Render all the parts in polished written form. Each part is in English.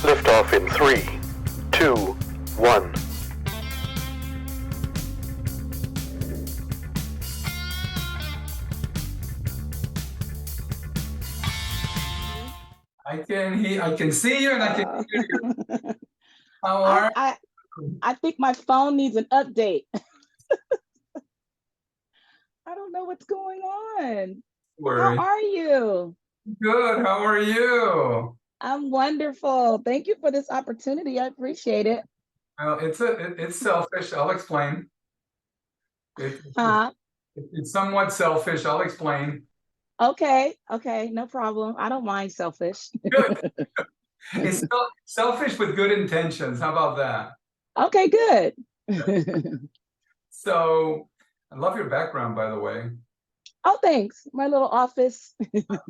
Lift off in 3, 2, 1. I can see you and I can hear you. How are I think my phone needs an update. I don't know what's going on. you? How are you? Good. How are you? I'm wonderful. Thank you for this opportunity. I appreciate it. Well, it's selfish. I'll explain. Huh? It's somewhat selfish. I'll explain. Okay, no problem. I don't mind selfish. Good. It's selfish with good intentions. How about that? Okay, good. So, I love your background, by the way. Oh, thanks. My little office.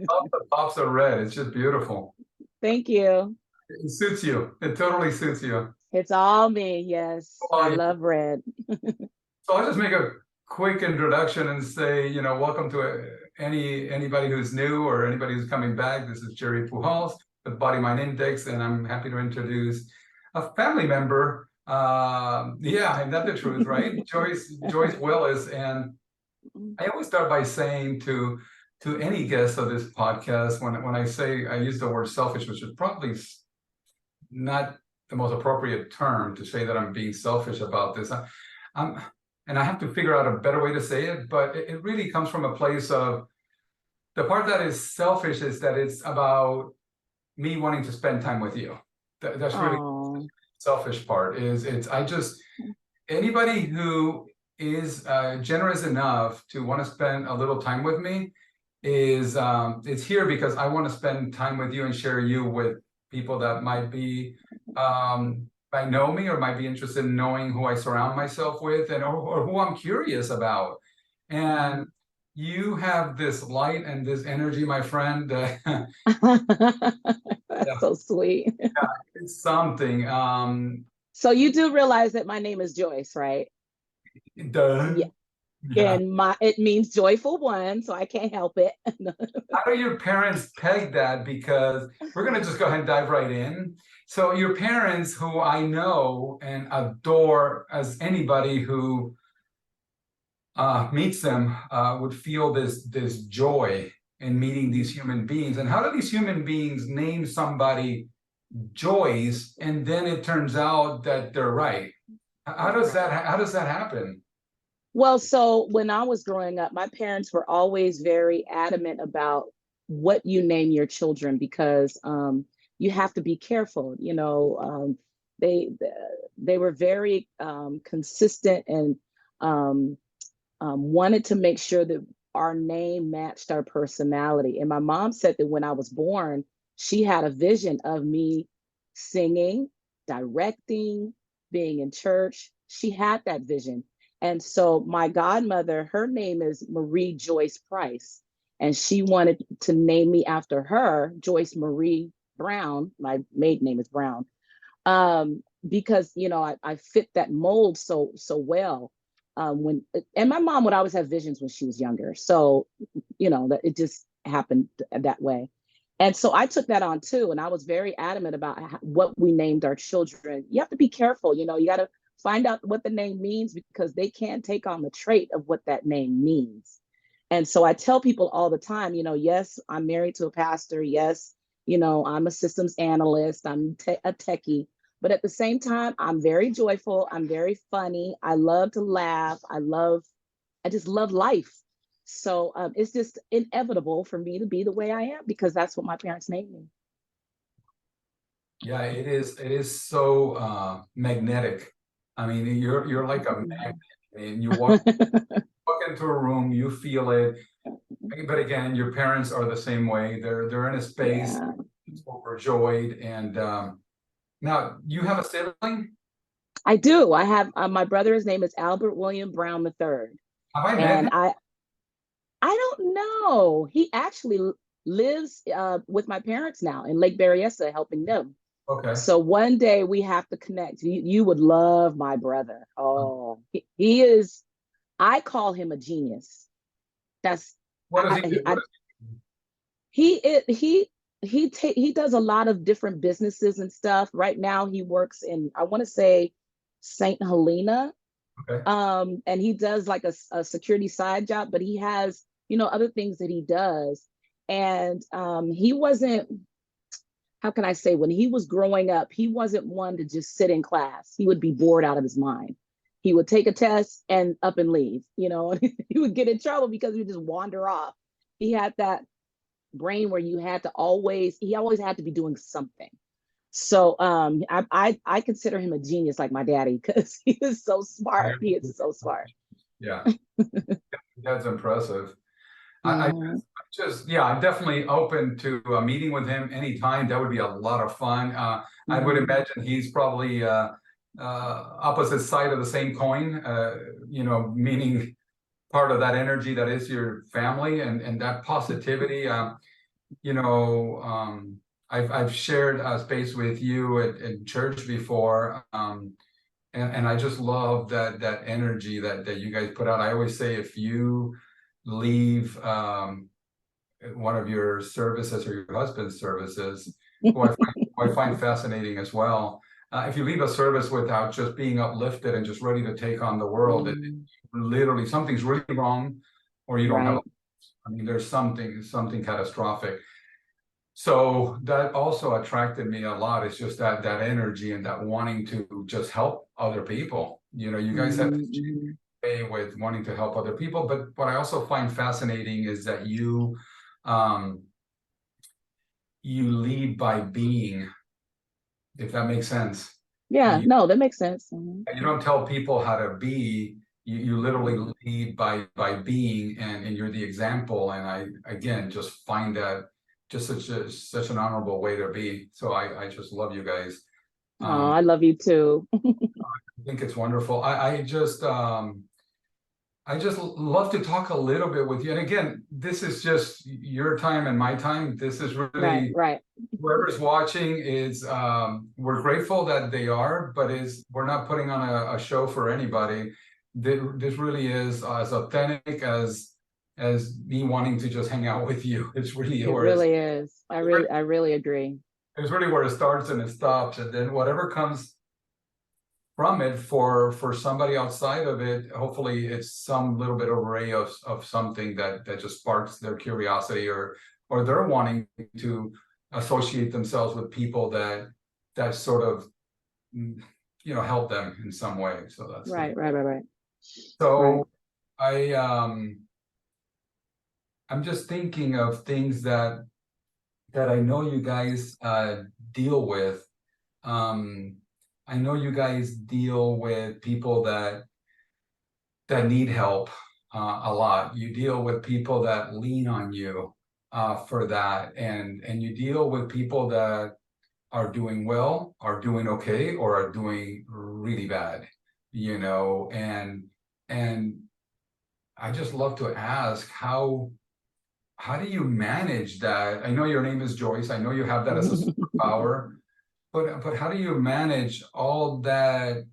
All the pops are red. It's just beautiful. Thank you. It suits you. It totally suits you. It's all me. Yes, Oh, I yeah. love red. So I'll just make a quick introduction and say, welcome to anybody who's new or anybody who's coming back. This is Jerry Pujals with Body Mind Index, and I'm happy to introduce a family member. Yeah, isn't that the truth, right? Joyce Willis. And I always start by saying to any guest of this podcast, when I say I use the word selfish, which is probably not the most appropriate term to say that I'm being selfish about this. And I have to figure out a better way to say it, but it really comes from a place of the part that is selfish is that it's about me wanting to spend time with you. That's really the selfish part. Anybody who is generous enough to want to spend a little time with me is it's here because I want to spend time with you and share you with people that might be might know me or might be interested in knowing who I surround myself with and or who I'm curious about. And you have this light and this energy, my friend. That's so sweet. Yeah, it's something. So you do realize that my name is Joyce, right? Duh. Yeah. And it means joyful one, so I can't help it. How do your parents peg that? Because we're going to just go ahead and dive right in. So your parents, who I know and adore as anybody who meets them, would feel this joy in meeting these human beings. And how do these human beings name somebody Joyce, and then it turns out that they're right? How does that happen? Well, so when I was growing up, my parents were always very adamant about what you name your children because you have to be careful. They were very consistent and wanted to make sure that our name matched our personality. And my mom said that when I was born, she had a vision of me singing, directing, being in church. She had that vision. And so my godmother, her name is Marie Joyce Price, and she wanted to name me after her, Joyce Marie Brown. My maiden name is Brown, because I fit that mold so well. And my mom would always have visions when she was younger, so that it just happened that way. And so I took that on too, and I was very adamant about what we named our children. You have to be careful, you got to find out what the name means because they can take on the trait of what that name means. And so I tell people all the time, yes, I'm married to a pastor. Yes, I'm a systems analyst. I'm a techie. But at the same time, I'm very joyful. I'm very funny. I love to laugh. I just love life. So it's just inevitable for me to be the way I am because that's what my parents named me. Yeah, it is so magnetic. I mean, you're like a magnet, and you walk into a room, you feel it. But again, your parents are the same way. They're in a space, it's overjoyed. And now you have a sibling? I do. I have my brother. His name is Albert William Brown III. Have I met him? I don't know. He actually lives with my parents now in Lake Berryessa, helping them. Okay. So one day we have to connect. You would love my brother. Oh, he is. I call him a genius. That's what does he do? he he does a lot of different businesses and stuff. Right now he works in, I want to say, St. Helena. Okay. And he does like a security side job, but he has, other things that he does. And he wasn't, how can I say, when he was growing up, he wasn't one to just sit in class. He would be bored out of his mind. He would take a test and up and leave, he would get in trouble because he would just wander off. He had that brain where he always had to be doing something. So I consider him a genius like my daddy because he is so smart. He is so smart. Yeah, that's impressive. Mhm. I'm definitely open to a meeting with him anytime. That would be a lot of fun. I would Mhm. imagine he's probably opposite side of the same coin, meaning part of that energy that is your family and that positivity. I've shared a space with you at church before, and I just love that energy that you guys put out. I always say if you leave one of your services or your husband's services, who I find fascinating as well. If you leave a service without just being uplifted and just ready to take on the world, it literally something's really wrong, or you don't have. Right. I mean, there's something catastrophic. So that also attracted me a lot. It's just that energy and that wanting to just help other people. You guys have Mhm. way with wanting to help other people, but what I also find fascinating is that um, you lead by being, if that makes sense. Yeah, You, no, that makes sense. Mhm. you don't tell people how to be. You literally Mhm. lead by being, and you're the example. And I again just find that just such an honorable way to be. So I just love you guys. Oh, Um, I love you too. I think it's wonderful. I just love to talk a little bit with you. And again, this is just your time and my time. This is Right, really right. whoever's watching is we're grateful that they are, but we're not putting on a show for anybody. This really is as authentic as me wanting to just hang out with you. It's really It yours. really is. I really agree. It's really where it starts and it stops, and then whatever comes from it for somebody outside of it, hopefully it's some little bit array of something that just sparks their curiosity, or they're wanting to associate themselves with people that sort of help them in some way. So that's Right, right, right, right. Right. so I I'm just thinking of things that I know you guys deal with. um I know you guys deal with people that need help a lot. You deal with people that lean on you for that, and you deal with people that are doing well, are doing okay, or are doing really bad. And I just love to ask how do you manage that? I know your name is Joyce. I know you have that as a superpower, but how do you manage all that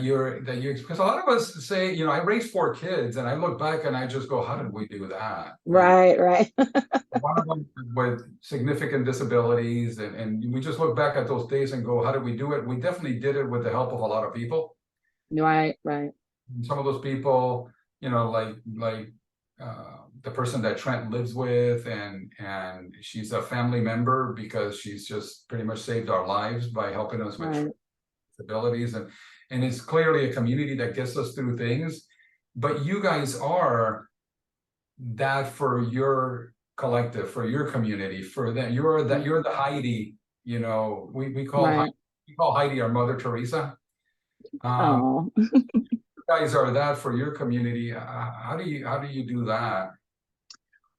you because a lot of us say, I raised 4 kids, and I look back and I just go, how did we do that? Right, right. One of them with significant disabilities, and we just look back at those days and go, how did we do it? We definitely did it with the help of a lot of people. Right, right. Some of those people, like the person that Trent lives with, and she's a family member because she's just pretty much saved our lives by helping us with Right. disabilities, and it's clearly a community that gets us through things. But you guys are that for your collective, for your community, for them. You're the Heidi. Right. We call Heidi our Mother Teresa. Um, Oh. you guys are that for your community. How do you do that?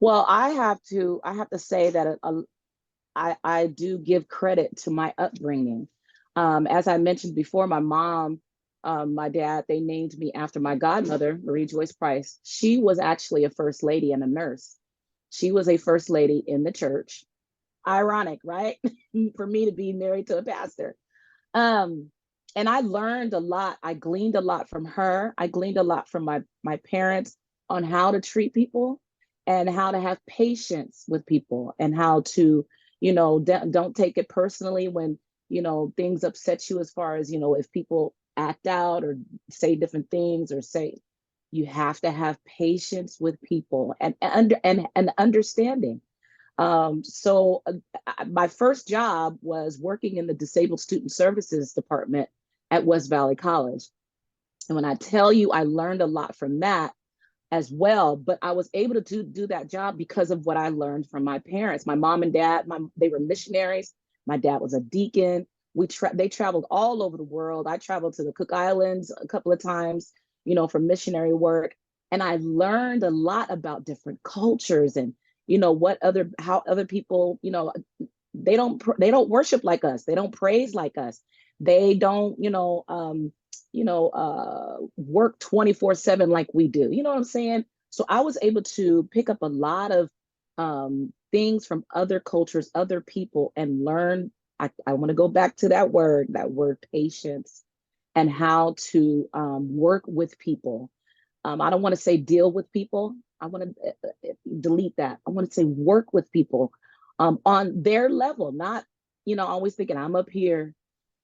Well, I have to say that I do give credit to my upbringing. As I mentioned before, my mom, my dad, they named me after my godmother, Marie Joyce Price. She was actually a first lady and a nurse. She was a first lady in the church. Ironic, right? For me to be married to a pastor. Um, and I learned a lot. I gleaned a lot from her. I gleaned a lot from my parents on how to treat people and how to have patience with people and how to Don't take it personally when, things upset you, as far as, if people act out or say different things, or say, you have to have patience with people, and understanding. My first job was working in the Disabled Student Services Department at West Valley College. And when I tell you, I learned a lot from that as well. But I was able to do that job because of what I learned from my parents. My mom and dad, they were missionaries. My dad was a deacon. They traveled all over the world. I traveled to the Cook Islands a couple of times, for missionary work. And I learned a lot about different cultures, and, how other people, they don't worship like us. They don't praise like us. They don't, work 24/7 like we do. You know what I'm saying? So I was able to pick up a lot of things from other cultures, other people, and learn. I want to go back to that word patience, and how to work with people. I don't want to say deal with people. I want to delete that. I want to say work with people on their level, not, always thinking I'm up here.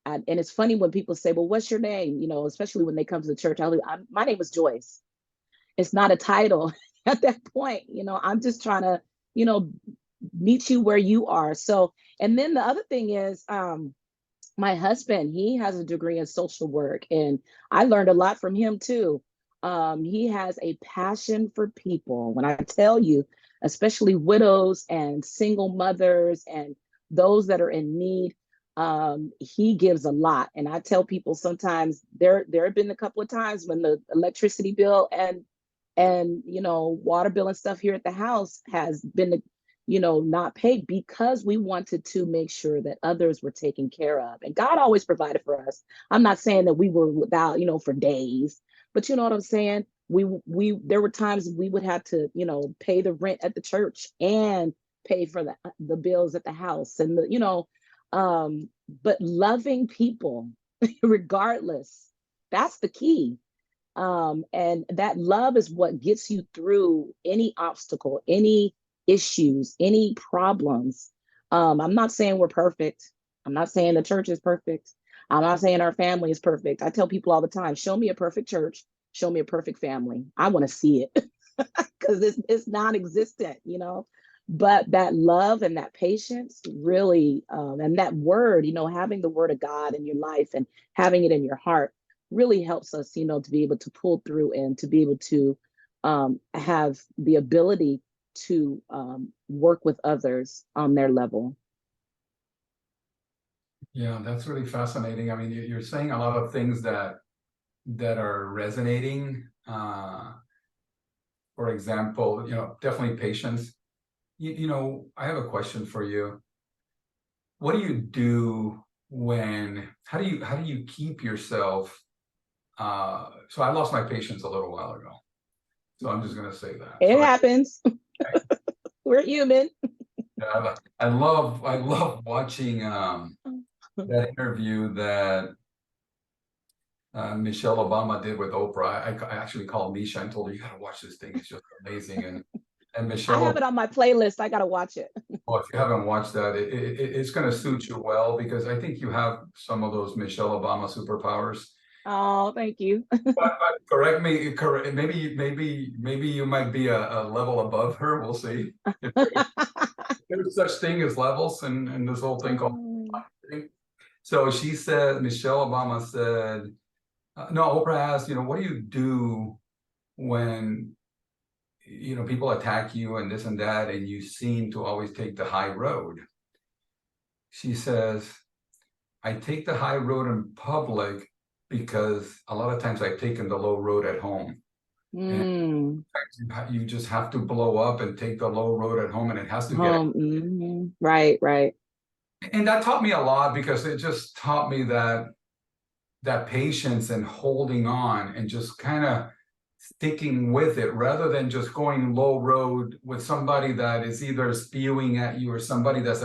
And it's funny when people say, well, what's your name? Especially when they come to the church, my name is Joyce. It's not a title at that point. I'm just trying to, meet you where you are. So, and then the other thing is, my husband, he has a degree in social work, and I learned a lot from him too. He has a passion for people. When I tell you, especially widows and single mothers and those that are in need, he gives a lot. And I tell people, sometimes there have been a couple of times when the electricity bill and water bill and stuff here at the house has been, not paid, because we wanted to make sure that others were taken care of. And God always provided for us. I'm not saying that we were without, for days, but you know what I'm saying? There were times we would have to, pay the rent at the church and pay for the bills at the house, and but loving people regardless, that's the key. And that love is what gets you through any obstacle, any issues, any problems. I'm not saying we're perfect. I'm not saying the church is perfect. I'm not saying our family is perfect. I tell people all the time, show me a perfect church, show me a perfect family. I want to see it, because it's non-existent, But that love and that patience really, and that word, having the word of God in your life and having it in your heart really helps us, to be able to pull through, and to be able to have the ability to work with others on their level. Yeah, that's really fascinating. I mean, you're saying a lot of things that are resonating. For example, definitely patience. I have a question for you. What do you do how do you keep yourself? So I lost my patience a little while ago. So I'm just going to say that. It happens. We're human. Yeah, I love watching that interview that Michelle Obama did with Oprah. I actually called Misha and told her, you got to watch this thing. It's just amazing. And Michelle, I have it on my playlist. I got to watch it. well, if you haven't watched that, it's going to suit you well, because I think you have some of those Michelle Obama superpowers. Oh, thank you. But correct me. Maybe you might be a level above her. We'll see. If there's such thing as levels, and this whole thing called. So she said, Michelle Obama said, no, Oprah asked, what do you do when, people attack you and this and that, and you seem to always take the high road? She says, I take the high road in public because a lot of times I've taken the low road at home. And you just have to blow up and take the low road at home, and it has to get right. And that taught me a lot, because it just taught me that patience and holding on and just kind of sticking with it, rather than just going low road with somebody that is either spewing at you or somebody that's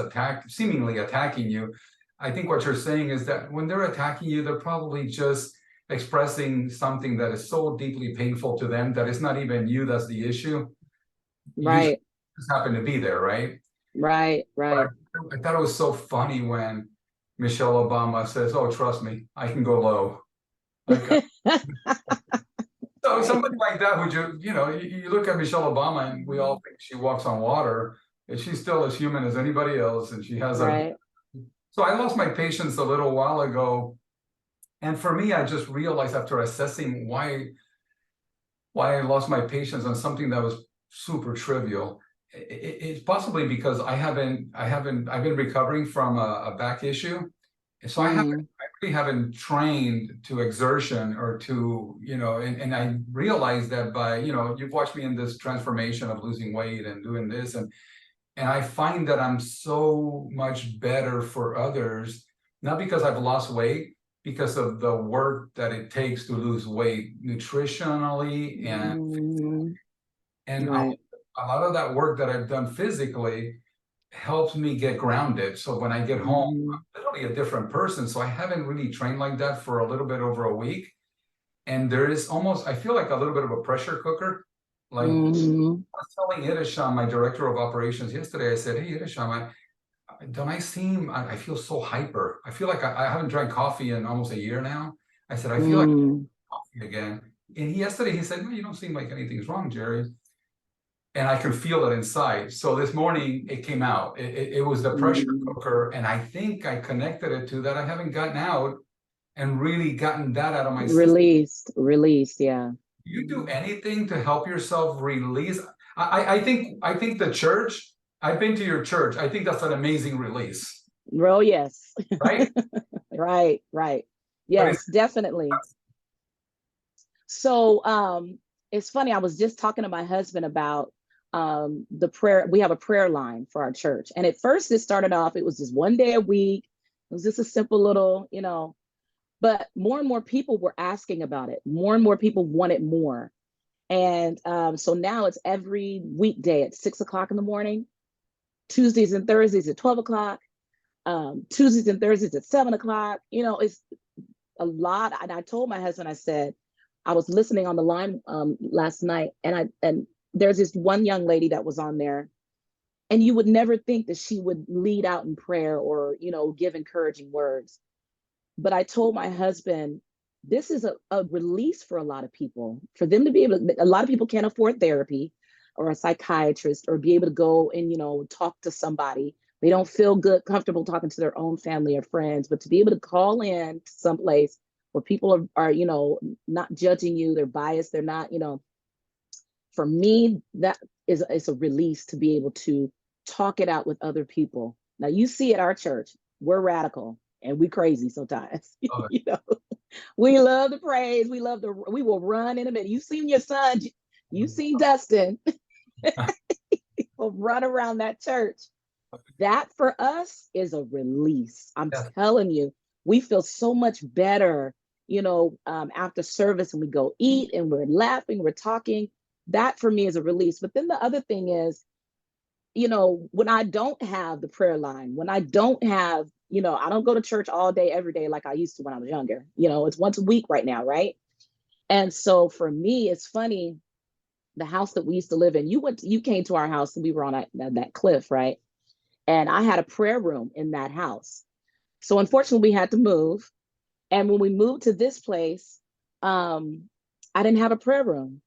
seemingly attacking you. I think what you're saying is that when they're attacking you, they're probably just expressing something that is so deeply painful to them that it's not even you that's the issue. Right. You just happen to be there, right? Right. But I thought it was so funny when Michelle Obama says, "Oh, trust me, I can go low." Like, so Right. somebody like that, would you look at Michelle Obama and we all think she walks on water, and she's still as human as anybody else, and she has a. Right. So I lost my patience a little while ago, and for me, I just realized after assessing why I lost my patience on something that was super trivial. It's possibly because I've been recovering from a back issue. And so I really haven't trained to exertion or to, and I realized that by, you've watched me in this transformation of losing weight and doing this. And I find that I'm so much better for others, not because I've lost weight, because of the work that it takes to lose weight nutritionally and Right. a lot of that work that I've done physically helps me get grounded. So when I get home, I'm literally a different person. So I haven't really trained like that for a little bit over a week. And there is almost, I feel like a little bit of a pressure cooker. Like I was telling Idisham, my director of operations yesterday, I said, "Hey, Idisham, I feel so hyper. I feel like I haven't drank coffee in almost a year now." I said, "I feel like coffee again." And yesterday he said, "No, you don't seem like anything's wrong, Jerry." And I could feel it inside. So this morning it came out. It was the pressure cooker. And I think I connected it to that I haven't gotten out and really gotten that out of my system. Released, yeah. Do you do anything to help yourself release? I think the church, I've been to your church. I think that's an amazing release. Oh, yes. Right? Right. Yes, definitely. So it's funny, I was just talking to my husband about the prayer. We have a prayer line for our church. And at first it started off, it was just one day a week. It was just a simple little, but more and more people were asking about it. More and more people wanted more. And so now it's every weekday at 6 o'clock in the morning, Tuesdays and Thursdays at 12 o'clock, Tuesdays and Thursdays at 7 o'clock. It's a lot. And I told my husband, I said, I was listening on the line last night, and there's this one young lady that was on there, and you would never think that she would lead out in prayer or, give encouraging words. But I told my husband, this is a release for a lot of people, for them to be able to, a lot of people can't afford therapy or a psychiatrist or be able to go and, talk to somebody. They don't feel comfortable talking to their own family or friends, but to be able to call in to someplace where people are not judging you, they're biased, they're not, for me, that it's a release to be able to talk it out with other people. Now you see at our church, we're radical and we crazy sometimes. We love the praise. We will run in a minute. You've seen your son, you've seen Dustin. We'll run around that church. That for us is a release. I'm telling you, we feel so much better, after service, and we go eat and we're laughing, we're talking. That for me is a release. But then the other thing is, when I don't have the prayer line, when I don't have, I don't go to church all day, every day like I used to when I was younger. It's once a week right now, right? And so for me, it's funny, the house that we used to live in, you came to our house and we were on that cliff, right? And I had a prayer room in that house. So unfortunately, we had to move. And when we moved to this place, I didn't have a prayer room,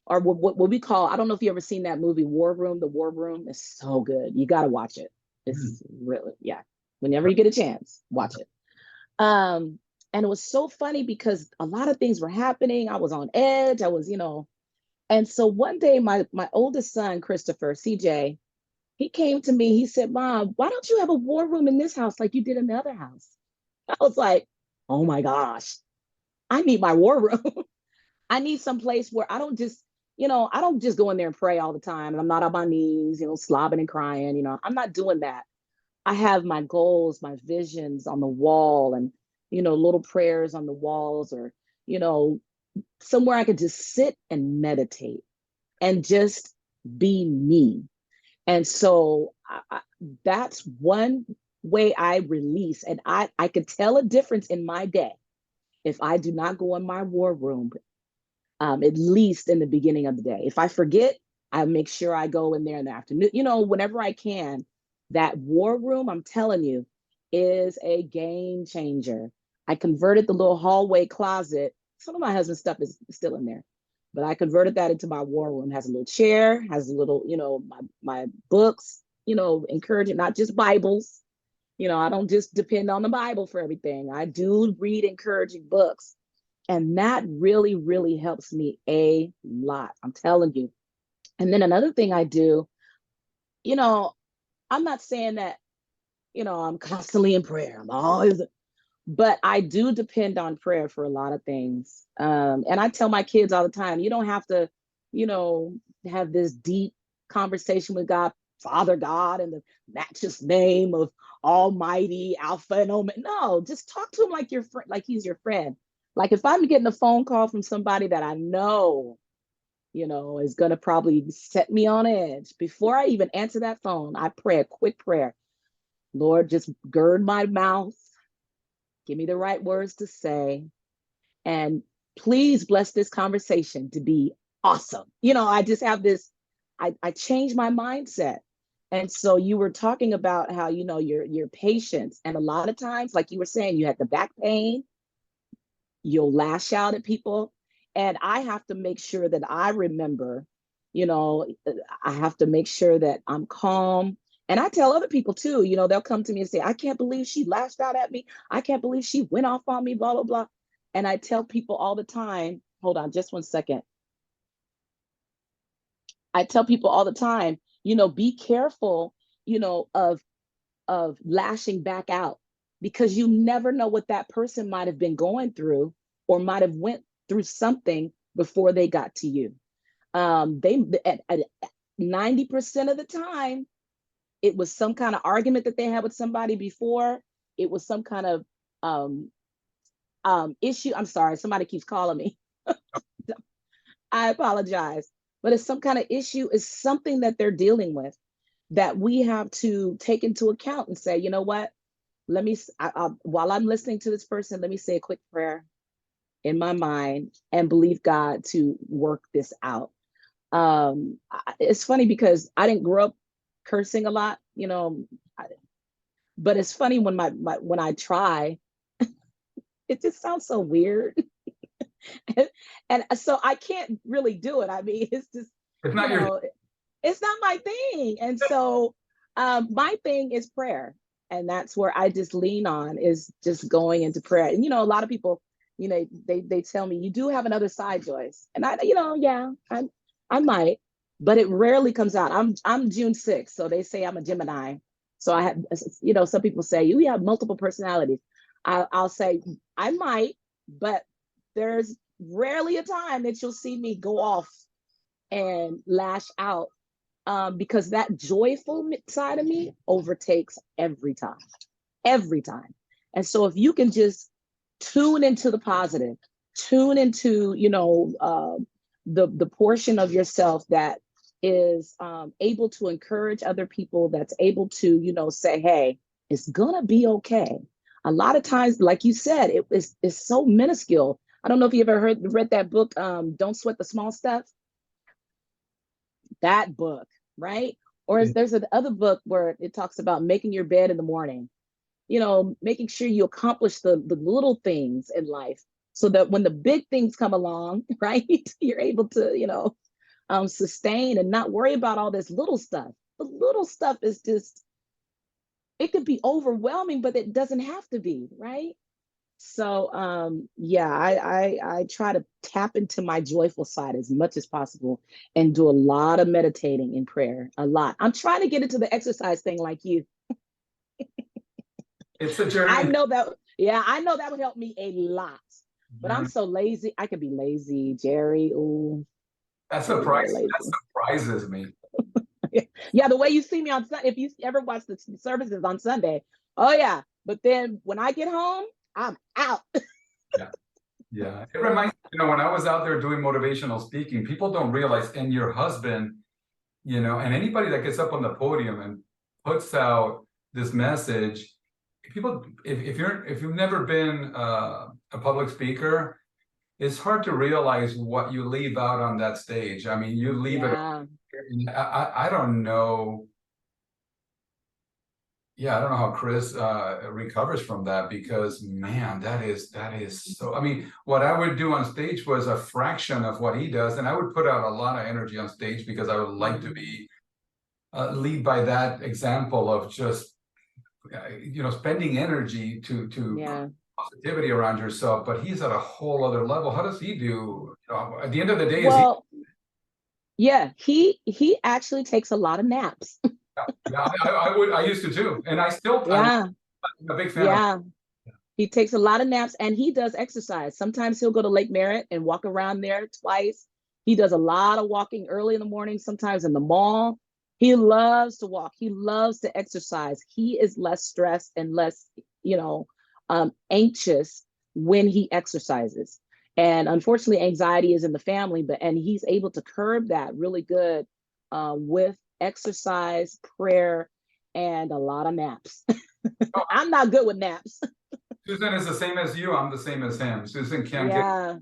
or what we call, I don't know if you ever seen that movie, War Room. The War Room is so good. You got to watch it. It's really, yeah. Whenever you get a chance, watch it. And it was so funny because a lot of things were happening. I was on edge. I was, and so one day my oldest son, Christopher, CJ, he came to me, he said, "Mom, why don't you have a war room in this house like you did in the other house?" I was like, oh my gosh, I need my war room. I need some place where I don't just go in there and pray all the time. And I'm not on my knees, slobbing and crying. I'm not doing that. I have my goals, my visions on the wall, and, little prayers on the walls, or, somewhere I could just sit and meditate and just be me. And so that's one way I release. And I could tell a difference in my day if I do not go in my war room, at least in the beginning of the day. If I forget, I make sure I go in there in the afternoon, whenever I can. That war room, I'm telling you, is a game changer. I converted the little hallway closet. Some of my husband's stuff is still in there, but I converted that into my war room. Has a little chair, has a little, my books, encouraging, not just Bibles. I don't just depend on the Bible for everything. I do read encouraging books. And that really, really helps me a lot. I'm telling you. And then another thing I do, I'm not saying that, I'm constantly in prayer. I'm always, but I do depend on prayer for a lot of things. And I tell my kids all the time, you don't have to, you know, have this deep conversation with God, Father God, in the matchless name of Almighty Alpha and Omega. No, just talk to him like your friend, like he's your friend. Like if I'm getting a phone call from somebody that I know, is gonna probably set me on edge. Before I even answer that phone, I pray a quick prayer. Lord, just gird my mouth, give me the right words to say, and please bless this conversation to be awesome. I just have this, I changed my mindset. And so you were talking about how, your patience. And a lot of times, like you were saying, you had the back pain, you'll lash out at people. And I have to make sure that I remember, I have to make sure that I'm calm. And I tell other people too, they'll come to me and say, I can't believe she lashed out at me. I can't believe she went off on me, blah, blah, blah. And I tell people all the time, hold on just 1 second. I tell people all the time, be careful, of lashing back out, because you never know what that person might have been going through or might have went through something before they got to you. They at 90% of the time, it was some kind of argument that they had with somebody before. It was some kind of issue. I'm sorry, somebody keeps calling me. I apologize. But it's some kind of issue, is something that they're dealing with that we have to take into account and say, you know what, let me, while I'm listening to this person, let me say a quick prayer in my mind and believe God to work this out. It's funny because I didn't grow up cursing a lot, but it's funny when when I try, it just sounds so weird. and so I can't really do it. I mean, it's just, It's not your. it's not my thing. And so my thing is prayer. And that's where I just lean on, is just going into prayer. And, a lot of people, they tell me, you do have another side, Joyce. And yeah, I might, but it rarely comes out. I'm June 6th. So they say I'm a Gemini. So I have, some people say you have multiple personalities. I'll say I might, but there's rarely a time that you'll see me go off and lash out, because that joyful side of me overtakes every time. And so if you can just tune into the positive, tune into, the portion of yourself that is able to encourage other people, that's able to, say, hey, it's gonna be okay. A lot of times, like you said, it's so minuscule. I don't know if you ever read that book, Don't Sweat the Small Stuff. That book, right? Or there's another book where it talks about making your bed in the morning, making sure you accomplish the little things in life, so that when the big things come along, right, you're able to, sustain and not worry about all this little stuff. The little stuff is just, it could be overwhelming, but it doesn't have to be, right? So yeah, I try to tap into my joyful side as much as possible and do a lot of meditating and prayer. A lot. I'm trying to get into the exercise thing like you. It's a journey. I know that would help me a lot. But I'm so lazy. I could be lazy, Jerry. Ooh. That surprises me. Yeah, the way you see me on Sunday, if you ever watch the services on Sunday, oh yeah. But then when I get home, I'm out. Yeah. It reminds me, when I was out there doing motivational speaking, people don't realize, and your husband, and anybody that gets up on the podium and puts out this message, people, if you've never been a public speaker, it's hard to realize what you leave out on that stage. I mean, you leave it. I don't know Yeah, I don't know how Chris recovers from that, because man, that is so. I mean, what I would do on stage was a fraction of what he does, and I would put out a lot of energy on stage because I would like to be lead by that example of just spending energy to Yeah. positivity around yourself. But he's at a whole other level. How does he do? At the end of the day, is he? Well, yeah, he actually takes a lot of naps. Yeah, I used to too, and I'm Yeah, a big fan of. yeah. He takes a lot of naps and he does exercise. Sometimes he'll go to Lake Merritt and walk around there twice. He does a lot of walking early in the morning, sometimes in the mall. He loves to walk. He loves to exercise. He is less stressed and less, you know, anxious when he exercises. And unfortunately, anxiety is in the family, and he's able to curb that really good with exercise, prayer, and a lot of naps. I'm not good with naps. Susan is the same as you. I'm the same as him. Susan can't get. Yeah.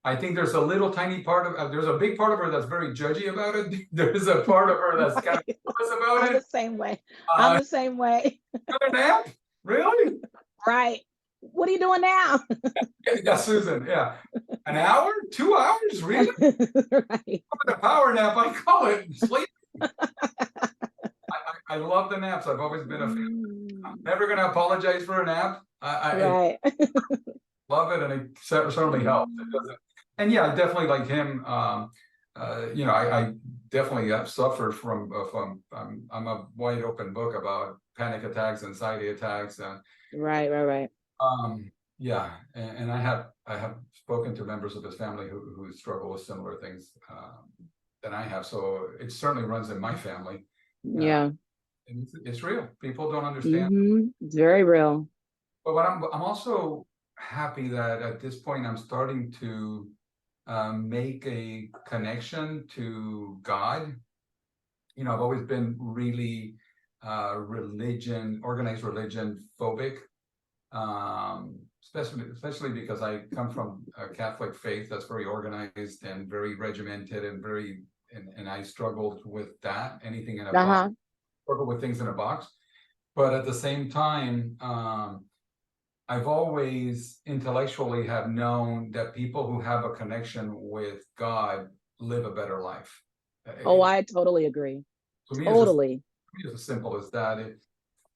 I think there's a little tiny part of. There's a big part of her that's very judgy about it. There's a part of her that's kind of nervous about I'm the it. same way. I'm the same way. Got a nap? Really? Right. What are you doing now? Yeah, Susan. Yeah, an hour, 2 hours, really? Right. A power nap, I call it. Sleep. I love the naps. I've always been a fan. I'm never gonna apologize for a nap. I Right. love it, and it certainly helps. It doesn't, and yeah, I definitely like him. I definitely have suffered from. I'm a wide open book about panic attacks, anxiety attacks, and Right. yeah, and I have spoken to members of his family who struggle with similar things than I have. So it certainly runs in my family. Yeah. And it's real. People don't understand. It's very real. But I'm also happy that at this point I'm starting to make a connection to God. I've always been really organized religion phobic, especially because I come from a Catholic faith that's very organized and very regimented and and I struggled with that. Anything in a box, Uh-huh. struggle with things in a box. But at the same time, I've always intellectually have known that people who have a connection with God live a better life. Oh, I totally agree. To me, Totally. it's as simple as that.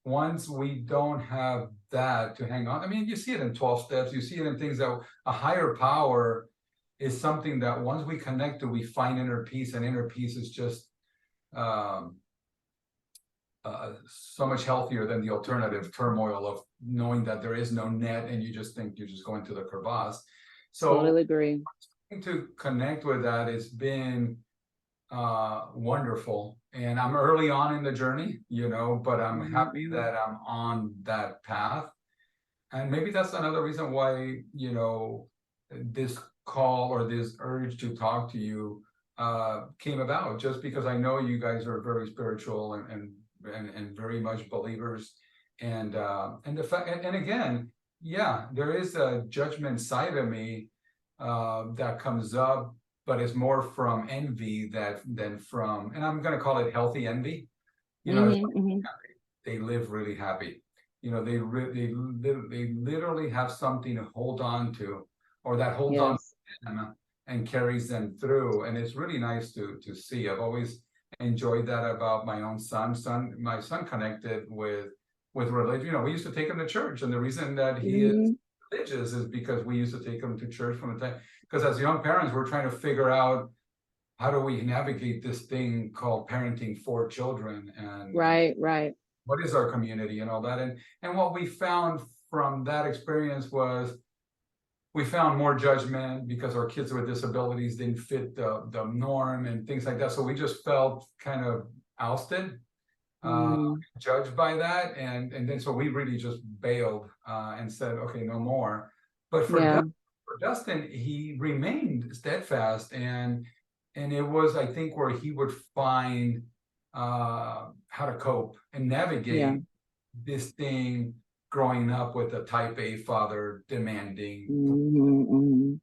Once we don't have that to hang on, I mean, you see it in 12 steps, you see it in things that a higher power is something that once we connect to, we find inner peace, and inner peace is just um, so much healthier than the alternative turmoil of knowing that there is no net and you just think you're just going to the crevasse. So Totally agree. to connect with that has been wonderful, and I'm early on in the journey, but I'm happy that I'm on that path. And maybe that's another reason why this call or this urge to talk to you came about, just because I know you guys are very spiritual and very much believers, and the fact, and again, yeah, there is a judgment side of me that comes up, but it's more from envy than from, and I'm going to call it healthy envy. They live really happy. They literally have something to hold on to, or that holds on to Yes. them and carries them through. And it's really nice to see. I've always enjoyed that about my own son. My son connected with religion. We used to take him to church, and the reason that he is religious is because we used to take him to church from the time, because as young parents, we're trying to figure out how do we navigate this thing called parenting 4 children, and Right. what is our community and all that. And what we found from that experience was we found more judgment because our kids with disabilities didn't fit the norm and things like that. So we just felt kind of ousted, judged by that. And then so we really just bailed and said, okay, no more. But for Dustin, he remained steadfast, and it was, I think, where he would find how to cope and navigate this thing, growing up with a type A father demanding and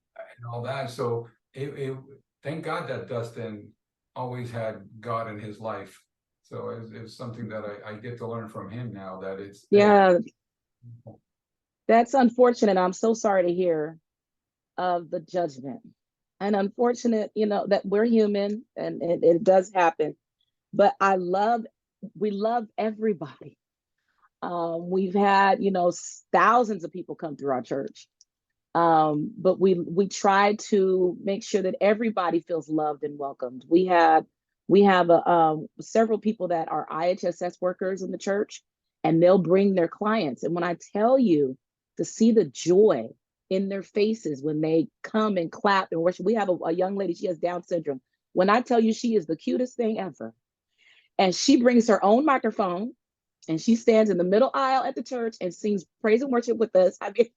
all that. So it thank God that Dustin always had God in his life. So it's something that I get to learn from him now, that it's, Yeah, that's unfortunate. I'm so sorry to hear of the judgment. And unfortunate, that we're human and it does happen. But we love everybody. We've had, thousands of people come through our church. But we try to make sure that everybody feels loved and welcomed. We have several people that are IHSS workers in the church, and they'll bring their clients. And when I tell you, to see the joy in their faces when they come and clap and worship. We have a young lady, she has Down syndrome. When I tell you, she is the cutest thing ever. And she brings her own microphone and she stands in the middle aisle at the church and sings praise and worship with us. I mean,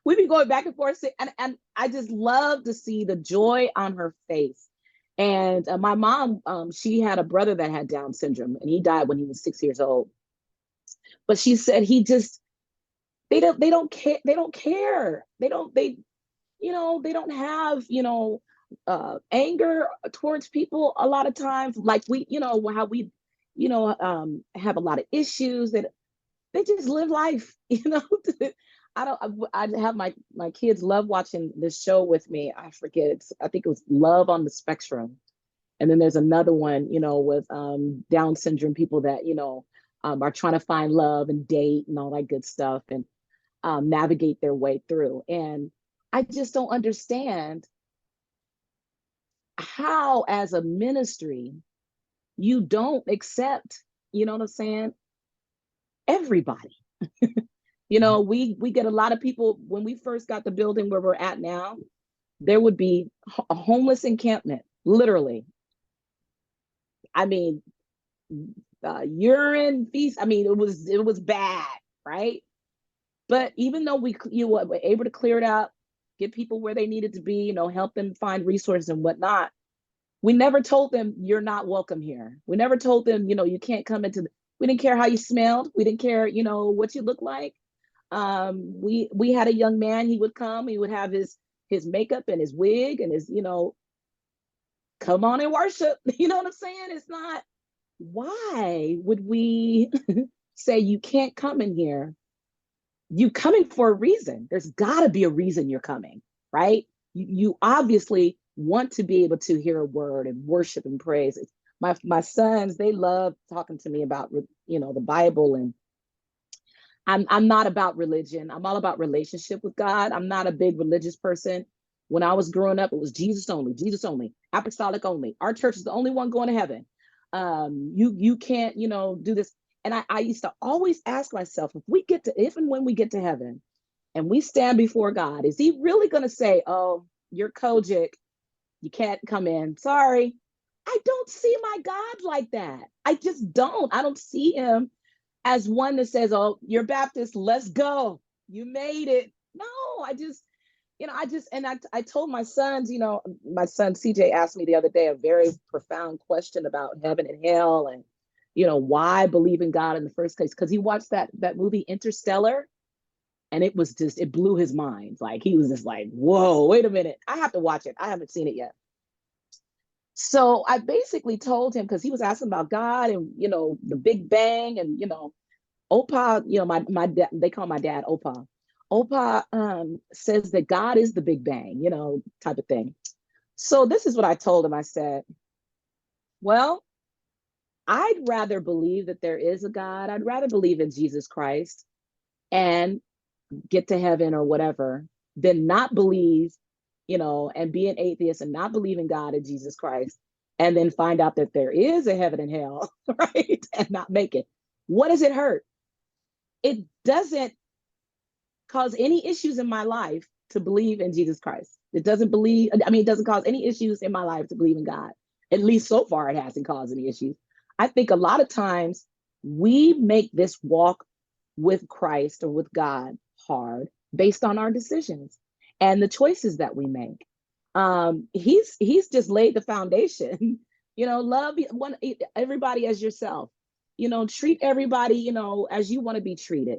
we've been going back and forth, and I just love to see the joy on her face. And my mom, she had a brother that had Down syndrome, and he died when he was 6 years old. But she said they don't care. They don't care. They don't have anger towards people a lot of times, like we, how we, have a lot of issues, that they just live life. I have my kids love watching this show with me. I forget, I think it was Love on the Spectrum. And then there's another one, with Down syndrome people that, are trying to find love and date and all that good stuff, and navigate their way through. And I just don't understand how, as a ministry, you don't accept, you know what I'm saying, everybody. We get a lot of people. When we first got the building where we're at now, there would be a homeless encampment, literally. I mean, urine, feast. I mean, it was bad, right? But even though you were able to clear it out, get people where they needed to be, help them find resources and whatnot, we never told them you're not welcome here. We never told them, you can't come into. We didn't care how you smelled. We didn't care, what you look like. We had a young man. He would come. He would have his makeup and his wig and his, come on and worship. You know what I'm saying? It's not. Why would we say you can't come in here? You coming for a reason. There's got to be a reason you're coming, right? You obviously want to be able to hear a word and worship and praise. My sons, they love talking to me about, the Bible, and I'm not about religion. I'm all about relationship with God. I'm not a big religious person. When I was growing up, it was Jesus only, apostolic only. Our church is the only one going to heaven. You can't, do this. And I used to always ask myself, if and when we get to heaven and we stand before God, is he really going to say, oh, you're Kojic, you can't come in, sorry? I don't see my God like that. I just don't. I don't see him as one that says, oh, you're Baptist, let's go, you made it. No, I told my sons, my son CJ asked me the other day a very profound question about heaven and hell, and why believe in God in the first place, because he watched that movie Interstellar, and it blew his mind. Like, he was just like, whoa, wait a minute, I have to watch it, I haven't seen it yet. So I basically told him, because he was asking about God and the Big Bang, and Opa, my dad, they call my dad Opa. Opa says that God is the Big Bang, type of thing. So this is what I told him. I said, well, I'd rather believe that there is a God. I'd rather believe in Jesus Christ and get to heaven or whatever than not believe, and be an atheist and not believe in God and Jesus Christ, and then find out that there is a heaven and hell, right? And not make it. What does it hurt? It doesn't cause any issues in my life to believe in Jesus Christ. It doesn't cause any issues in my life to believe in God. At least so far, it hasn't caused any issues. I think a lot of times we make this walk with Christ or with God hard based on our decisions and the choices that we make. He's just laid the foundation. Love everybody as yourself. Treat everybody, as you want to be treated.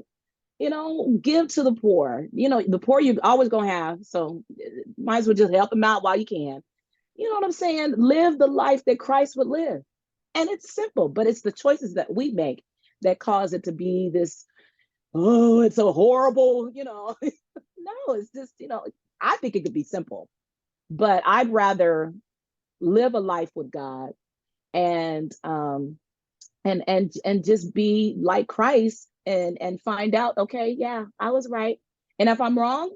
Give to the poor. The poor you always gonna have, so might as well just help them out while you can. You know what I'm saying? Live the life that Christ would live. And it's simple, but it's the choices that we make that cause it to be this, oh, it's a horrible, no, it's just, I think it could be simple, but I'd rather live a life with God and and just be like Christ and find out, okay, yeah, I was right. And if I'm wrong,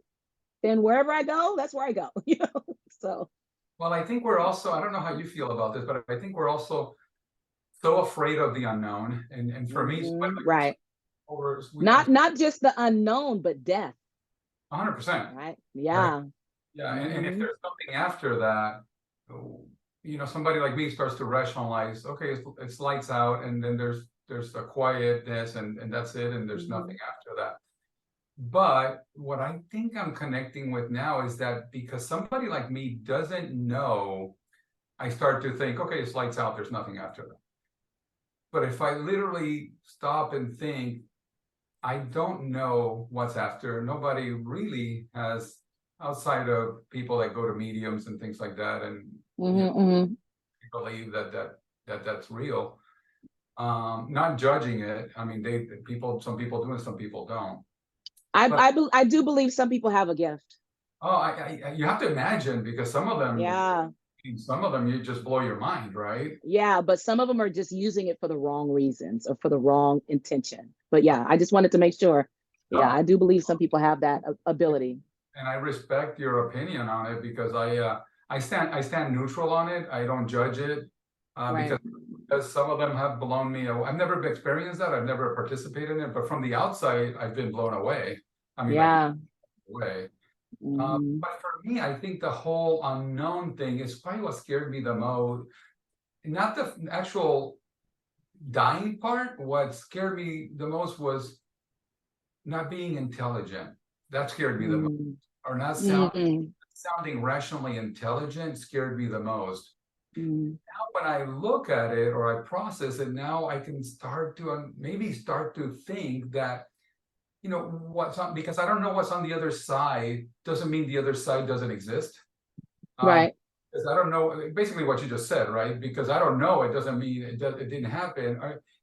then wherever I go, that's where I go, So Well, I think we're also, I don't know how you feel about this, but I think we're also so afraid of the unknown. And for me, right. over Not just the unknown, but death. 100%. Right. Right. Yeah. Yeah. And if there's something after that, somebody like me starts to rationalize, okay, it's lights out, and then there's a quietness, and that's it, and there's nothing after that. But what I think I'm connecting with now is that because somebody like me doesn't know, I start to think, okay, it's lights out, there's nothing after that. But if I literally stop and think, I don't know what's after. Nobody really has, outside of people that go to mediums and things like that, and believe that's real. Not judging it. I mean, some people do and some people don't. I do believe some people have a gift. Oh, you have to imagine, because some of them, Yeah. you just blow your mind, right? Yeah, but some of them are just using it for the wrong reasons or for the wrong intention. But yeah, I just wanted to make sure. Yeah, I do believe some people have that ability. And I respect your opinion on it, because I stand neutral on it. I don't judge it, Right. because some of them have blown me away. I've never experienced that. I've never participated in it, but from the outside, I've been blown away. I mean, Yeah. away. But for me, I think the whole unknown thing is probably what scared me the most. Not the actual dying part. What scared me the most was not being intelligent. That scared me the most. Or not sounding rationally intelligent scared me the most. Now, when I look at it or I process it, now I can start to maybe start to think that, what's on, because I don't know what's on the other side, doesn't mean the other side doesn't exist. Right. Because I don't know, basically what you just said, right? Because I don't know, it doesn't mean it didn't happen.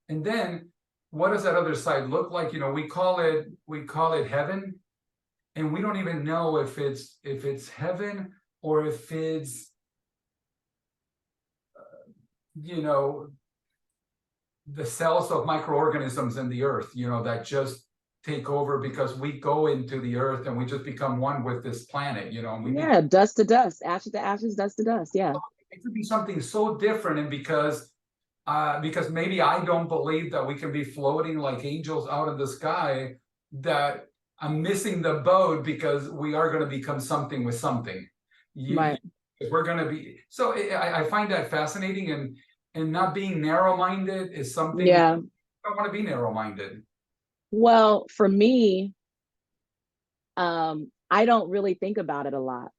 And then what does that other side look like? We call it heaven, and we don't even know if it's heaven or if it's the cells of microorganisms in the earth, that just take over because we go into the earth and we just become one with this planet, and dust to dust, ashes to ashes, dust to dust. Yeah. It could be something so different, and because maybe I don't believe that we can be floating like angels out in the sky, that I'm missing the boat, because we are going to become something with something. Right. We're going to be. So I find that fascinating, and not being narrow-minded is something. Yeah. I don't want to be narrow-minded. Well, for me, I don't really think about it a lot,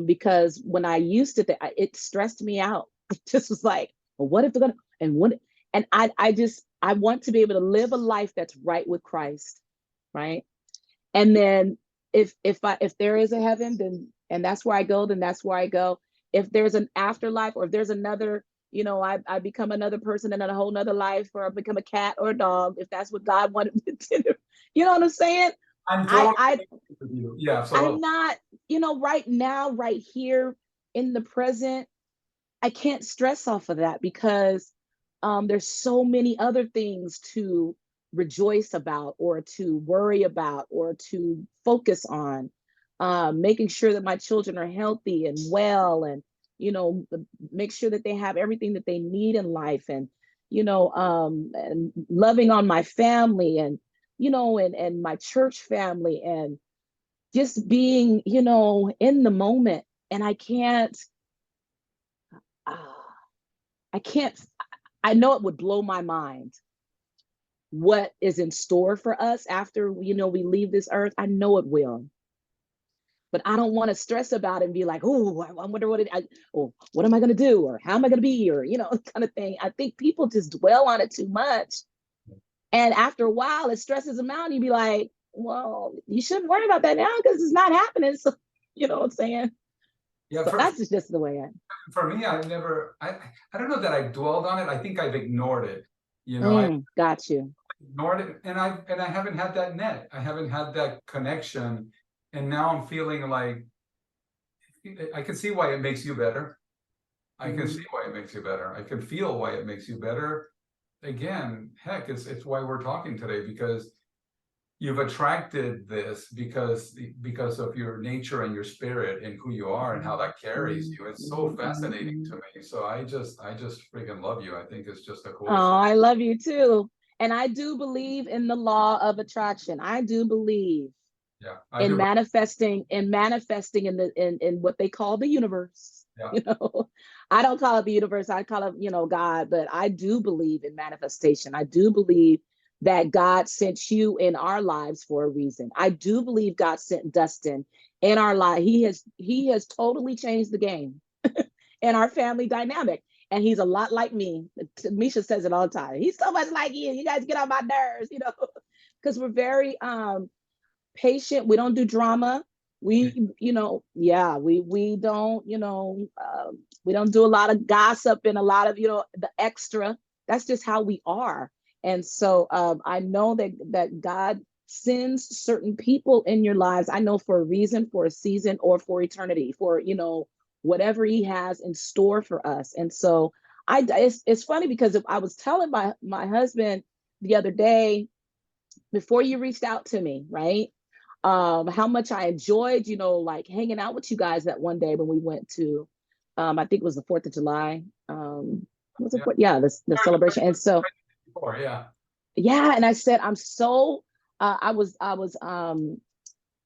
because when I used to, it stressed me out. I just was like, well, what if they're gonna, and I want to be able to live a life that's right with Christ, right? And then if there is a heaven, then, and that's where I go, then that's where I go. If there's an afterlife, or if there's another, I become another person in a whole nother life, or I become a cat or a dog, if that's what God wanted me to do. You know what I'm saying? I'm totally with you. Yeah, I'm not, right now, right here in the present, I can't stress off of that, because there's so many other things to rejoice about, or to worry about, or to focus on. Making sure that my children are healthy and well, and make sure that they have everything that they need in life, and and loving on my family, and and my church family, and just being in the moment. And I can't I can't I know it would blow my mind what is in store for us after we leave this earth. I know it will, but I don't want to stress about it and be like, oh, I wonder what am I going to do, or how am I going to be, or kind of thing. I think people just dwell on it too much, and after a while it stresses them out, and you be like, well, you shouldn't worry about that now, because it's not happening. So what I'm saying? Yeah, So that's just the way for me, I don't know that I dwelled on it. I think I've ignored it. You know, I got you. ignored it, and I haven't had that net. I haven't had that connection, and now I'm feeling like I can see why it makes you better. I can see why it makes you better. I can feel why it makes you better. Again, heck, it's why we're talking today, because you've attracted this because of your nature and your spirit and who you are and how that carries you. It's so fascinating to me. So I just freaking love you. I think it's just the coolest Oh, thing. I love you too. And I do believe in the law of attraction. I do believe Yeah, I in do. manifesting in in what they call the universe. Yeah, You know, I don't call it the universe, I call it, God, but I do believe in manifestation. I do believe that God sent you in our lives for a reason. I do believe God sent Dustin in our life. He has totally changed the game in our family dynamic. And he's a lot like me. Misha says it all the time. He's so much like you. You guys get on my nerves, because we're very patient. We don't do drama. We don't, we don't do a lot of gossip and a lot of, the extra. That's just how we are. And so I know that God sends certain people in your lives. I know for a reason, for a season, or for eternity, for, whatever he has in store for us. And so it's funny because if I was telling my husband the other day, before you reached out to me, right? How much I enjoyed, like hanging out with you guys that one day when we went to, I think it was the 4th of July. Was it? yeah. Yeah, the celebration. And so, Before, yeah. yeah, and I said, I was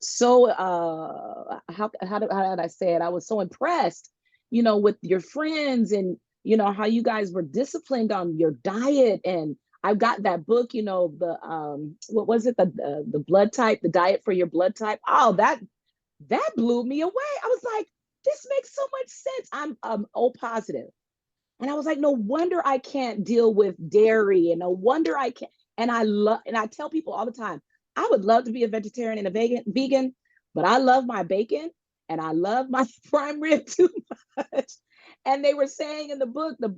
so how did I say it? I was so impressed, with your friends, and how you guys were disciplined on your diet. And I've got that book, the what was it, the blood type, the diet for your blood type. Oh, that blew me away. I was like, this makes so much sense. I'm O positive. And I was like, no wonder I can't deal with dairy, and no wonder I can't. And I tell people all the time, I would love to be a vegetarian and a vegan, but I love my bacon and I love my prime rib too much. And they were saying in the book, the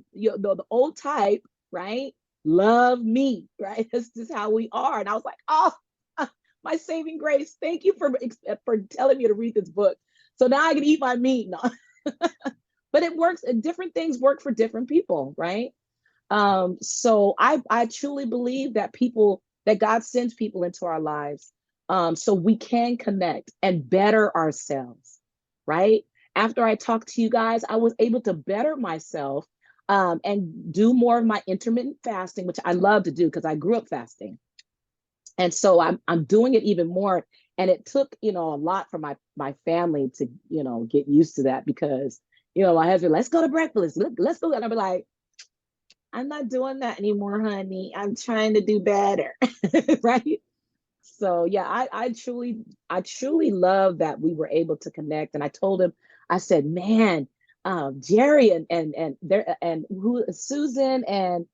old type, right? Love meat, right? This is how we are. And I was like, oh, my saving grace. Thank you for telling me to read this book. So now I can eat my meat. No. But it works, and different things work for different people, right? So I truly believe that God sends people into our lives, so we can connect and better ourselves, right? After I talked to you guys, I was able to better myself, and do more of my intermittent fasting, which I love to do because I grew up fasting. And so I'm doing it even more. And it took, a lot for my family to, get used to that, because, my husband, let's go to breakfast. Let's go. And I'll be like, I'm not doing that anymore, honey. I'm trying to do better. Right. So yeah, I truly love that we were able to connect. And I told him, I said, man, Jerry and who Susan and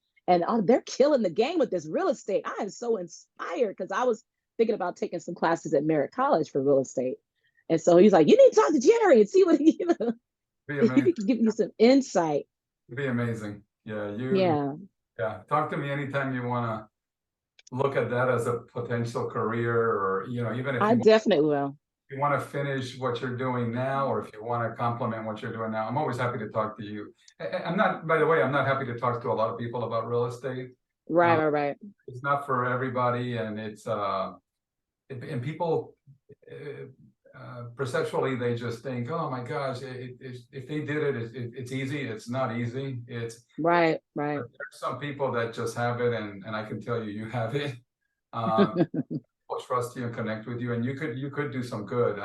they're killing the game with this real estate. I am so inspired, because I was thinking about taking some classes at Merritt College for real estate. And so he's like, you need to talk to Jerry and see what Be if amazing. he can give you some insight. Be amazing. Yeah, Yeah, yeah. Talk to me anytime you want to look at that as a potential career, or even if I definitely will. you want to finish what you're doing now, or if you want to complement what you're doing now. I'm always happy to talk to you. I'm not, by the way, I'm not happy to talk to a lot of people about real estate. Right, Uh, right, right. it's not for everybody, and and people perceptually, they just think, oh my gosh, if they did it's easy. It's not easy. Right, right. There's some people that just have it, and I can tell you have it. People trust you and connect with you, and you could do some good.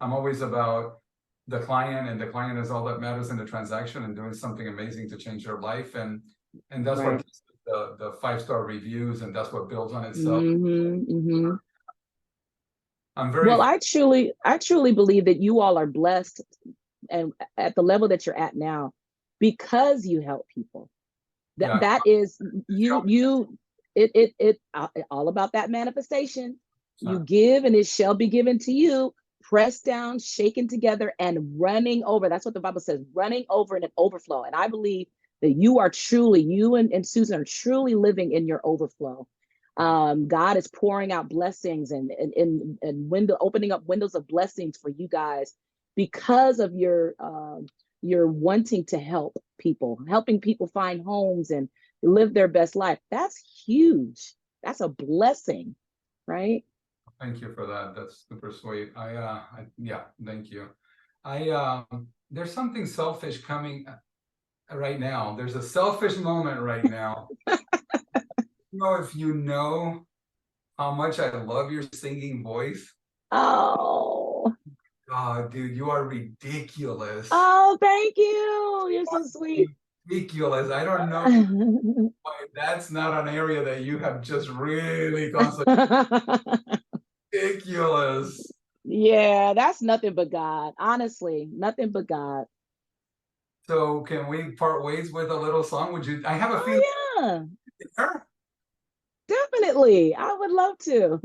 I'm always about the client, and the client is all that matters in the transaction, and doing something amazing to change their life, and that's what Right. gets the 5-star reviews, and that's what builds on itself. Hmm. I'm very Well, I truly believe that you all are blessed, and at the level that you're at now, because you help people. That yeah. that is you it all about that manifestation. You give and it shall be given to you. pressed down, shaken together, and running over. That's what the Bible says, running over in an overflow. And I believe that you and Susan are truly living in your overflow. God is pouring out blessings and opening up windows of blessings for you guys because of your wanting to help people, helping people find homes and live their best life. That's huge. That's a blessing, right? Thank you for that. That's super sweet. Yeah, thank you. There's something selfish coming right now. There's a selfish moment right now. I don't know if you know how much I love your singing voice. Oh, God, dude, you are ridiculous. oh, thank you. You're so sweet. Ridiculous. I don't know why that's not an area that you have just really concentrated. Ridiculous. Yeah, that's nothing but God. Honestly, nothing but God. So can we part ways with a little song? Would you? I have a feeling. Oh, yeah, Sure. definitely. I would love to.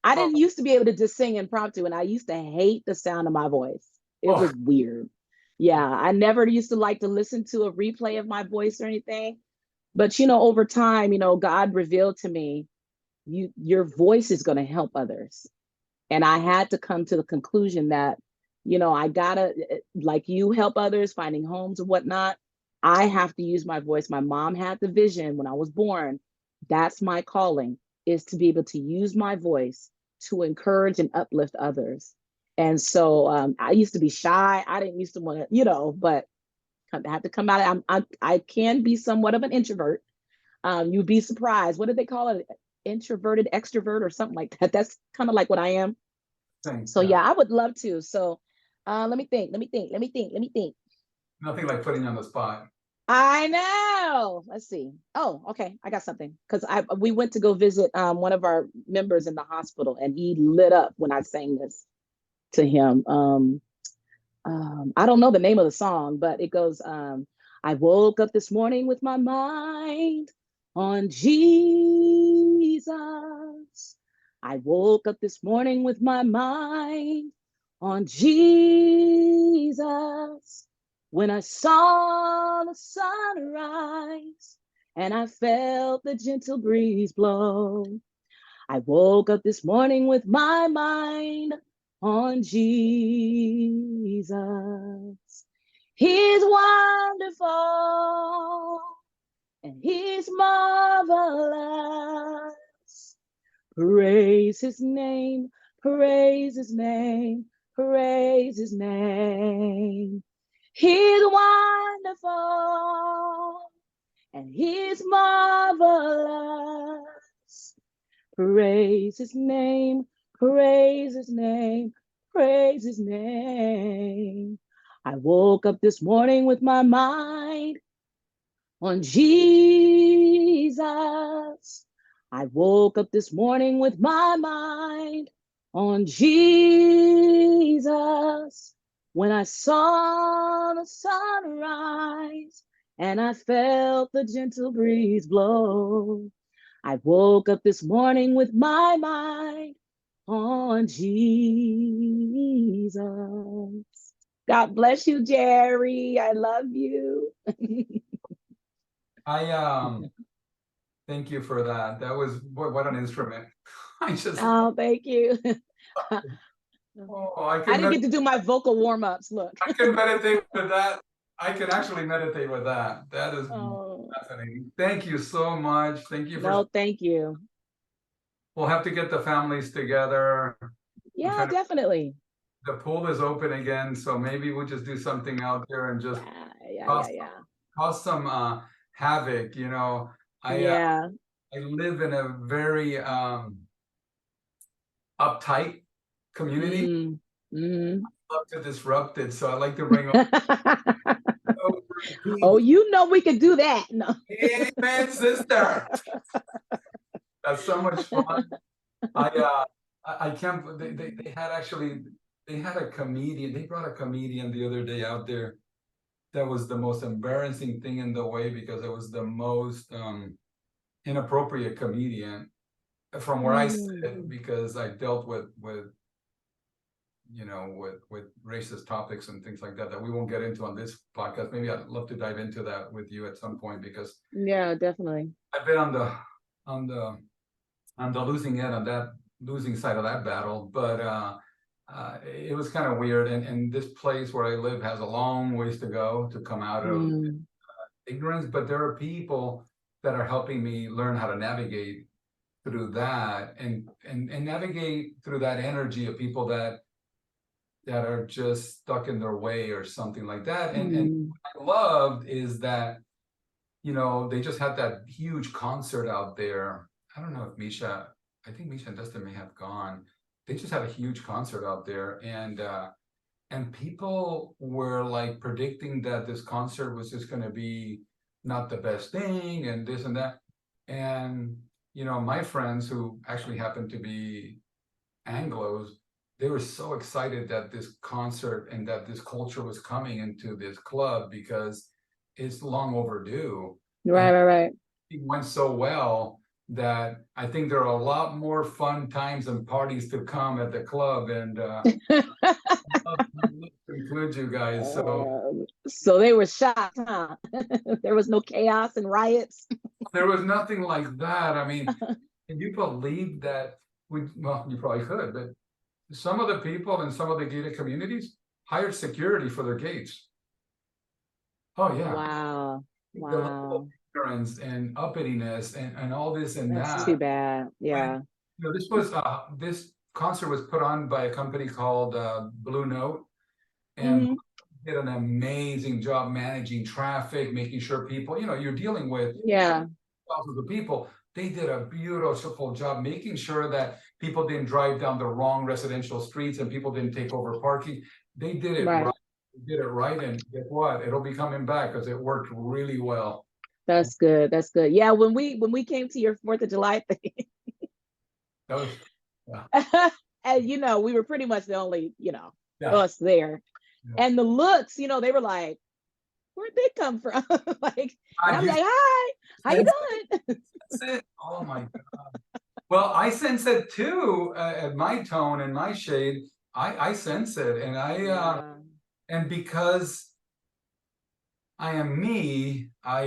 I Oh, didn't used to be able to just sing impromptu, and I used to hate the sound of my voice. It oh, was weird. Yeah, I never used to like to listen to a replay of my voice or anything. But over time, God revealed to me, your voice is going to help others. And I had to come to the conclusion that, I gotta, like you help others finding homes and whatnot. I have to use my voice. My mom had the vision when I was born. That's my calling, is to be able to use my voice to encourage and uplift others. And so I used to be shy. I didn't used to want to, but I have to come out. I can be somewhat of an introvert. You'd be surprised. What do they call it? Introverted extrovert or something like that. That's kind of like what I am. thanks. So Yeah. yeah, I would love to. So let me think. Nothing like putting you on the spot. I know. Let's see. Oh, okay. I got something. Because we went to go visit one of our members in the hospital, and he lit up when I sang this to him. I don't know the name of the song, but it goes, I woke up this morning with my mind on Jesus. I woke up this morning with my mind on Jesus. When I saw the sunrise and I felt the gentle breeze blow, I woke up this morning with my mind on Jesus. He's wonderful and he's marvelous. Praise his name, praise his name, praise his name. He's wonderful and he's marvelous. Praise his name, praise his name, praise his name. I woke up this morning with my mind on Jesus. I woke up this morning with my mind on Jesus. When I saw the sunrise and I felt the gentle breeze blow, I woke up this morning with my mind on Jesus. God bless you, Jerry. I love you. I thank you for that. That was what an instrument. I just Oh, thank you. oh I didn't get to do my vocal warm-ups. Look. I can meditate with that. I can actually meditate with that. That is Oh, fascinating. Thank you so much. Thank you for. no, thank you. We'll have to get the families together. I'm Yeah, trying to. definitely. The pool is open again, so maybe we'll just do something out there and just cause, Yeah. cause some havoc. I Yeah. I live in a very uptight community. Mm, mm. I love to disrupt it, so I like to bring over Oh, people. we could do that. No. Amen, sister. That's so much fun. I can't. They had actually. They had a comedian. They brought a comedian the other day out there. That was the most embarrassing thing in the way because it was the most inappropriate comedian from where I sit Mm. because I dealt with with racist topics and things like that that we won't get into on this podcast. Maybe I'd love to dive into that with you at some point, because Yeah, definitely. I've been on the losing end, on that losing side of that battle. But it was kind of weird, and this place where I live has a long ways to go to come out of Mm, ignorance. But there are people that are helping me learn how to navigate through that, and navigate through that energy of people that are just stuck in their way or something like that. And mm. what I loved is that, they just had that huge concert out there. I don't know if I think Misha and Dustin may have gone. They just had a huge concert out there, and people were like predicting that this concert was just going to be not the best thing, and this and that. And my friends, who actually happen to be Anglos, they were so excited that this concert and that this culture was coming into this club, because it's long overdue. Right, And right, right. it went so well that I think there are a lot more fun times and parties to come at the club. And I'd love to include you guys. So they were shocked, huh? There was no chaos and riots. There was nothing like that. I mean, can you believe that well, you probably could, but some of the people in some of the gated communities hired security for their gates. Oh yeah. Wow. The level of Wow. ignorance and uppityness and all this and That's that. too bad. Yeah. This concert was put on by a company called Blue Note, and Hmm. did an amazing job managing traffic, making sure people, you're dealing with Yeah. thousands of people. They did a beautiful job making sure that people didn't drive down the wrong residential streets and people didn't take over parking. They did it Right. right. They did it right, and guess what? It'll be coming back because it worked really well. That's good. That's good. Yeah. When we came to your 4th of July thing, That was, yeah, and we were pretty much the only, yeah. us there. Yeah. And the looks, they were like, where'd they come from? Like, and I'm You like, hi, how you sense doing? it. Oh my God. Well, I sense it too, at my tone and my shade. I sense it, and Yeah. and because I am me, I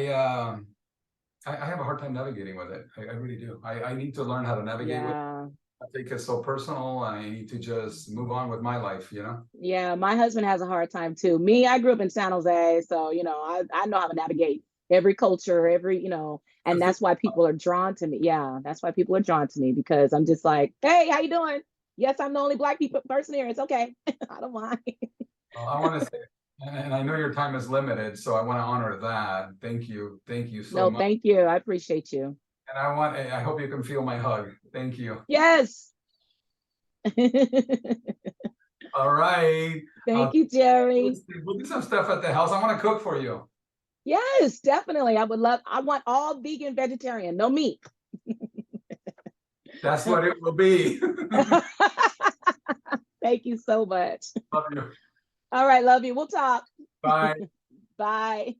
have a hard time navigating with it. I really do. I need to learn how to navigate with it. Yeah. I think it's so personal. I need to just move on with my life. Yeah. My husband has a hard time too. Me, I grew up in San Jose. So, I know how to navigate every culture, and that's why people are drawn to me. Yeah. That's why people are drawn to me, because I'm just like, hey, how you doing? Yes, I'm the only Black person here. It's okay. I don't mind. Well, I want to say, and I know your time is limited, so I want to honor that. Thank you so No, much. thank you. I appreciate you. And I hope you can feel my hug. Thank you. Yes. All right. Thank you, Jerry. We'll do some stuff at the house. I want to cook for you. Yes, definitely. I want all vegan, vegetarian, no meat. That's what it will be. Thank you so much. Love you. All right, love you. We'll talk. Bye. Bye.